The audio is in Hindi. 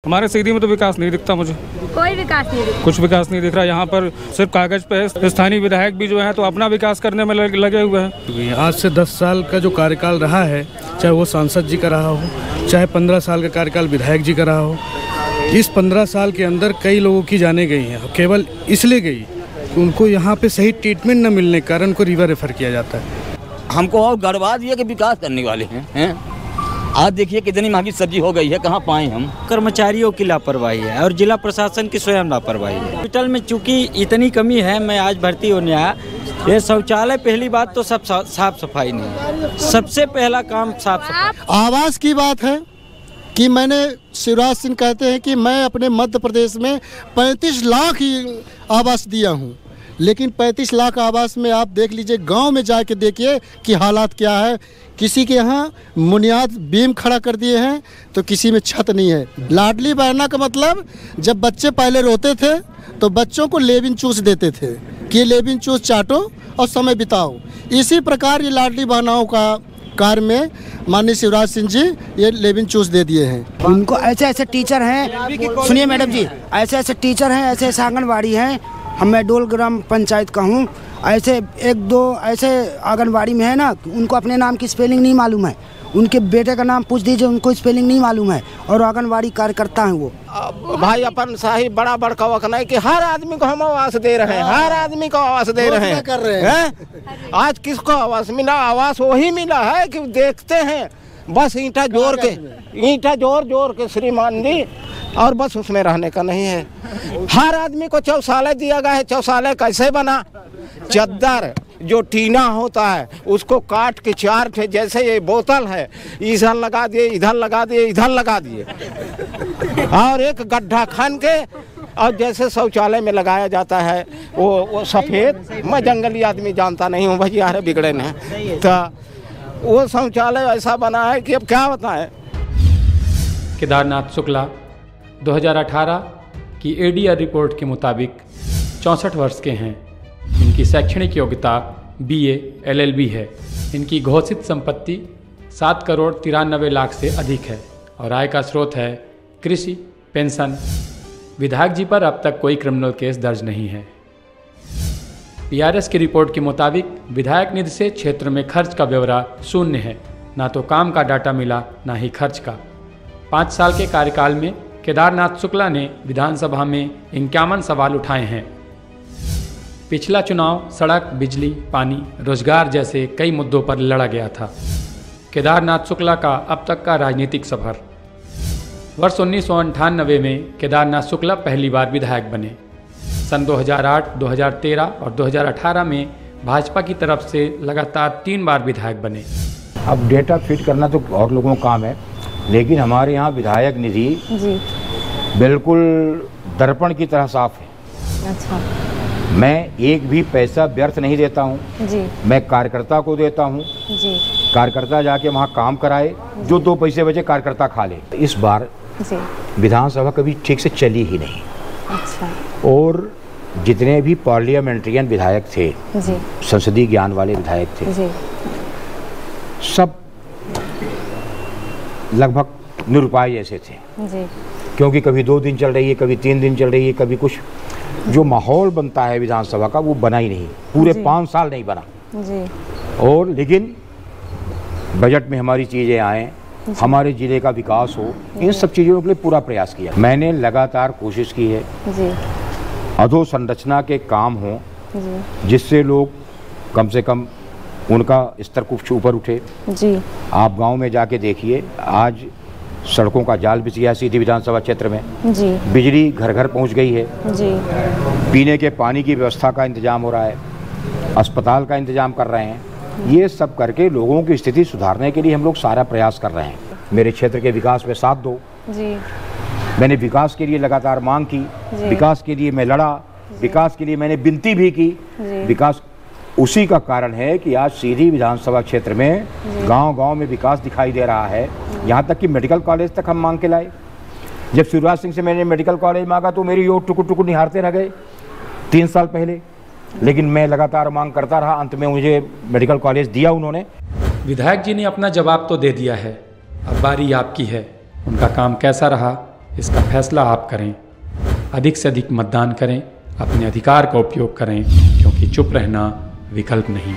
हमारे सीधी में तो विकास नहीं दिखता मुझे, कोई विकास नहीं दिखता, कुछ विकास नहीं दिख रहा। यहाँ पर सिर्फ कागज पे है। स्थानीय विधायक भी जो है तो अपना विकास करने में लगे हुए हैं। आज से 10 साल का जो कार्यकाल रहा है, चाहे वो सांसद जी का रहा हो, चाहे 15 साल का कार्यकाल विधायक जी का रहा हो, इस 15 साल के अंदर कई लोगों की जानें गई हैं। केवल इसलिए गई कि उनको यहाँ पे सही ट्रीटमेंट न मिलने के कारण उनको रिवर रेफर किया जाता है। हमको और गड़बा दिया कि विकास करने वाले हैं। आज देखिए कितनी महंगी सब्जी हो गई है, कहाँ पाए हम। कर्मचारियों की लापरवाही है और जिला प्रशासन की स्वयं लापरवाही है। हॉस्पिटल में चूंकि इतनी कमी है, मैं आज भर्ती होने आया, ये शौचालय पहली बात तो सब साफ सफाई नहीं है, सबसे पहला काम साफ सफाई। आवास की बात है कि मैंने शिवराज सिंह कहते हैं कि मैं अपने मध्य प्रदेश में 35 लाख ही आवास दिया हूँ, लेकिन 35 लाख आवास में आप देख लीजिए, गांव में जाके देखिए कि हालात क्या है। किसी के यहाँ बुनियाद बीम खड़ा कर दिए हैं तो किसी में छत नहीं है। लाडली बहना का मतलब, जब बच्चे पहले रोते थे तो बच्चों को लेविन चूस देते थे कि ये लेविन चूस चाटो और समय बिताओ। इसी प्रकार ये लाडली बहनाओं का कार्य में माननीय शिवराज सिंह जी ये लेविन चूस दे दिए हैं। उनको ऐसे ऐसे टीचर हैं, सुनिए मैडम जी, ऐसे ऐसे टीचर हैं, ऐसे ऐसे आंगनबाड़ी हैं। मैं डोल ग्राम पंचायत का हूँ। ऐसे एक दो ऐसे आंगनबाड़ी में है ना, उनको अपने नाम की स्पेलिंग नहीं मालूम है। उनके बेटे का नाम पूछ दीजिए, उनको स्पेलिंग नहीं मालूम है, और आंगनबाड़ी कार्यकर्ता हैं वो। भाई अपन साहिब बड़ा बड़का वक्त नहीं कि हर आदमी को हम आवास दे रहे हैं, हर आदमी को आवास दे रहे हैं। आज किसको आवास मिला? आवास वही मिला है कि देखते हैं बस ईंटा जोड़ के श्रीमान जी, और बस उसमें रहने का नहीं है। हर आदमी को शौचालय दिया गया है। शौचालय कैसे बना? चद्दर जो टीना होता है उसको काट के चार थे, जैसे ये बोतल है, इधर लगा दिए, इधर लगा दिए, इधर लगा दिए, और एक गड्ढा खन के, और जैसे शौचालय में लगाया जाता है वो सफ़ेद, मैं जंगली आदमी जानता नहीं हूँ भैया, बिगड़े न, तो वो शौचालय ऐसा बना है कि अब क्या बताएं। केदारनाथ शुक्ला 2018 की एडीआर रिपोर्ट के मुताबिक 64 वर्ष के हैं। इनकी शैक्षणिक योग्यता BA LLB है। इनकी घोषित संपत्ति 7 करोड़ 93 लाख से अधिक है और आय का स्रोत है कृषि, पेंशन। विधायक जी पर अब तक कोई क्रिमिनल केस दर्ज नहीं है। PRS की रिपोर्ट के मुताबिक विधायक निधि से क्षेत्र में खर्च का ब्यौरा शून्य है। ना तो काम का डाटा मिला, ना ही खर्च का। 5 साल के कार्यकाल में केदारनाथ शुक्ला ने विधानसभा में 51 सवाल उठाए हैं। पिछला चुनाव सड़क, बिजली, पानी, रोजगार जैसे कई मुद्दों पर लड़ा गया था। केदारनाथ शुक्ला का अब तक का राजनीतिक सफर। वर्ष 1998 में केदारनाथ शुक्ला पहली बार विधायक बने। सन 2008, 2013 और 2018 में भाजपा की तरफ से लगातार 3 बार विधायक बने। अब डेटा फीड करना तो और लोगों का काम है, लेकिन हमारे यहाँ विधायक निधि बिल्कुल दर्पण की तरह साफ है। अच्छा। मैं एक भी पैसा व्यर्थ नहीं देता हूँ। मैं कार्यकर्ता को देता हूँ। कार्यकर्ता जाके वहाँ काम कराए, जो 2 पैसे बचे कार्यकर्ता खा ले। इस बार विधानसभा कभी ठीक से चली ही नहीं। अच्छा। और जितने भी पार्लियामेंट्रियन विधायक थे, संसदीय ज्ञान वाले विधायक थे, सब लगभग निरुपाय जैसे थे। क्योंकि कभी 2 दिन चल रही है, कभी 3 दिन चल रही है, कभी कुछ। जो माहौल बनता है विधानसभा का वो बना ही नहीं, पूरे 5 साल नहीं बना। और लेकिन बजट में हमारी चीज़ें आए, हमारे जिले का विकास हो, इन सब चीज़ों के लिए पूरा प्रयास किया। मैंने लगातार कोशिश की है अधोसंरचना के काम हो, जिससे लोग कम से कम उनका स्तर कुछ ऊपर उठे। आप गांव में जाके देखिए, आज सड़कों का जाल बिछ गया सीधी विधानसभा क्षेत्र में। बिजली घर घर पहुंच गई है। पीने के पानी की व्यवस्था का इंतजाम हो रहा है, अस्पताल का इंतजाम कर रहे हैं। ये सब करके लोगों की स्थिति सुधारने के लिए हम लोग सारा प्रयास कर रहे हैं। मेरे क्षेत्र के विकास में साथ दो। मैंने विकास के लिए लगातार मांग की, विकास के लिए मैं लड़ा, विकास के लिए मैंने विनती भी की। विकास उसी का कारण है कि आज सीधी विधानसभा क्षेत्र में गांव-गांव में विकास दिखाई दे रहा है। यहाँ तक कि मेडिकल कॉलेज तक हम मांग के लाए। जब शिवराज सिंह से मैंने मेडिकल कॉलेज मांगा तो मेरी ओर टुकुर टुकुर निहारते रह गए 3 साल पहले, लेकिन मैं लगातार मांग करता रहा। अंत में मुझे मेडिकल कॉलेज दिया उन्होंने। विधायक जी ने अपना जवाब तो दे दिया है, अब बारी आपकी है। उनका काम कैसा रहा इसका फैसला आप करें। अधिक से अधिक मतदान करें, अपने अधिकार का उपयोग करें, क्योंकि चुप रहना विकल्प नहीं।